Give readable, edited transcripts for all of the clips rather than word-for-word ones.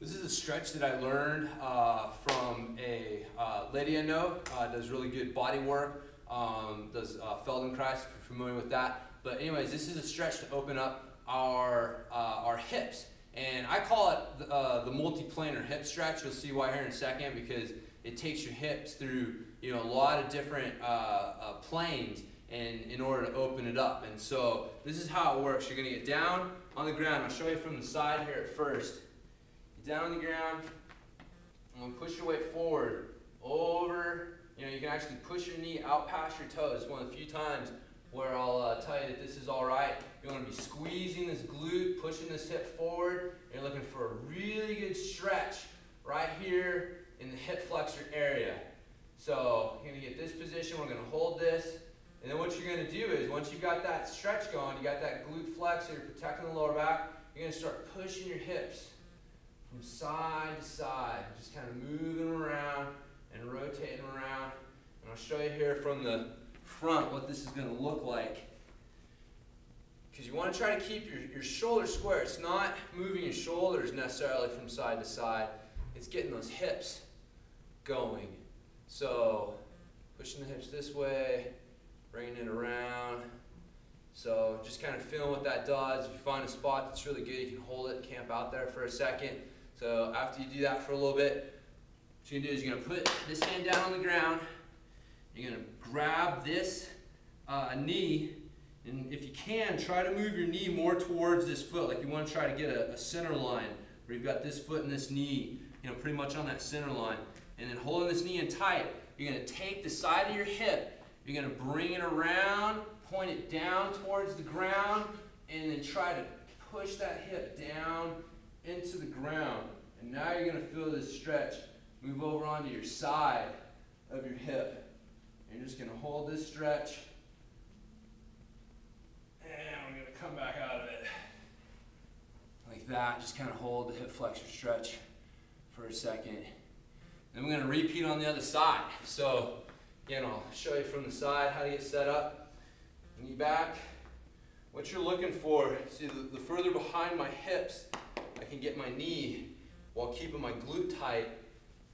This is a stretch that I learned from a lady I know, does really good body work, does Feldenkrais, if you're familiar with that. But anyways, this is a stretch to open up our hips. And I call it the multi-planar hip stretch. You'll see why here in a second, because it takes your hips through a lot of different planes in order to open it up. And so this is how it works. You're going to get down on the ground. I'll show you from the side here at first. Get down on the ground. I'm going to push your weight forward, over. You can actually push your knee out past your toes. It's one of the few times where I'll tell you that this is all right. You want to be squeezing this glute, pushing this hip forward. You're looking for a really good stretch right here in the hip flexor area. So you're going to get this position. We're going to hold this. And then what you're going to do is, once you've got that stretch going, you got that glute flexor, you're protecting the lower back, you're going to start pushing your hips from side to side, just kind of moving around and rotating around. And I'll show you here from the front what this is going to look like. Because you want to try to keep your shoulders square. It's not moving your shoulders necessarily from side to side. It's getting those hips going. So pushing the hips this way, bringing it around. So just kind of feeling what that does. If you find a spot that's really good, you can hold it, camp out there for a second. So after you do that for a little bit, what you're going to do is you're going to put this hand down on the ground. You're going to grab this knee, and if you can, try to move your knee more towards this foot. Like you want to try to get a center line where you've got this foot and this knee, pretty much on that center line. And then holding this knee in tight, you're going to take the side of your hip, you're going to bring it around, point it down towards the ground, and then try to push that hip down into the ground. And now you're going to feel this stretch move over onto your side of your hip. You're just going to hold this stretch, and we're going to come back out of it like that. Just kind of hold the hip flexor stretch for a second. Then we're going to repeat on the other side. So again, I'll show you from the side how to get set up. Knee back. What you're looking for, see, the further behind my hips I can get my knee while keeping my glute tight,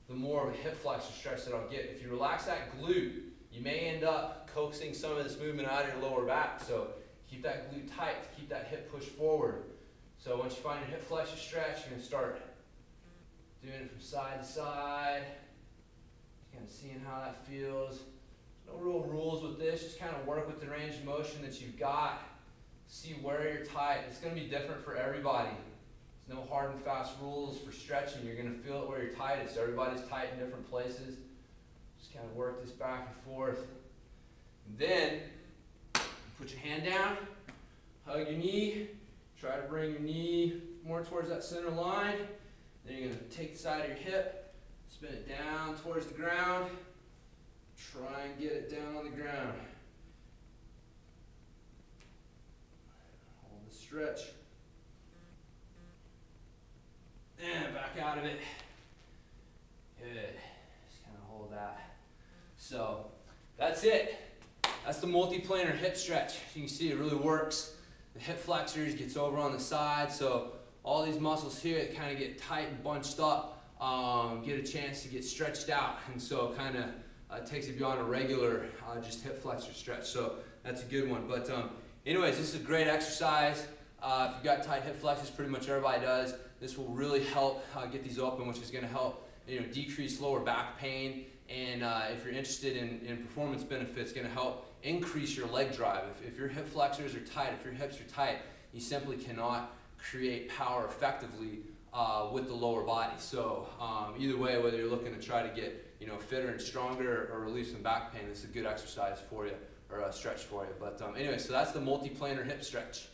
the more of a hip flexor stretch that I'll get. If you relax that glute, you may end up coaxing some of this movement out of your lower back. So keep that glute tight, keep that hip push forward. So once you find your hip flexor stretch, you're going to start doing it from side to side. Kind of seeing how that feels. No real rules with this, just kind of work with the range of motion that you've got. See where you're tight. It's going to be different for everybody. There's no hard and fast rules for stretching. You're going to feel it where you're tightest. Everybody's tight in different places. Just kind of work this back and forth. And then, put your hand down, hug your knee, try to bring your knee more towards that center line. Then you're going to take the side of your hip, spin it down towards the ground, try and get it down on the ground. Hold the stretch. And back out of it. Good. Just kind of hold that. So that's it. That's the multi-planar hip stretch. You can see it really works. The hip flexors gets over on the side, so all these muscles here that kind of get tight and bunched up get a chance to get stretched out, and so kind of takes it beyond a regular just hip flexor stretch. So that's a good one. But anyways, this is a great exercise. If you've got tight hip flexors, pretty much everybody does. This will really help get these open, which is going to help decrease lower back pain. And if you're interested in performance benefits, it's going to help increase your leg drive. If your hip flexors are tight, if your hips are tight, you simply cannot create power effectively with the lower body. So either way, whether you're looking to try to get fitter and stronger or relieve some back pain, this is a good exercise for you, or a stretch for you. But anyway, so that's the multi-planar hip stretch.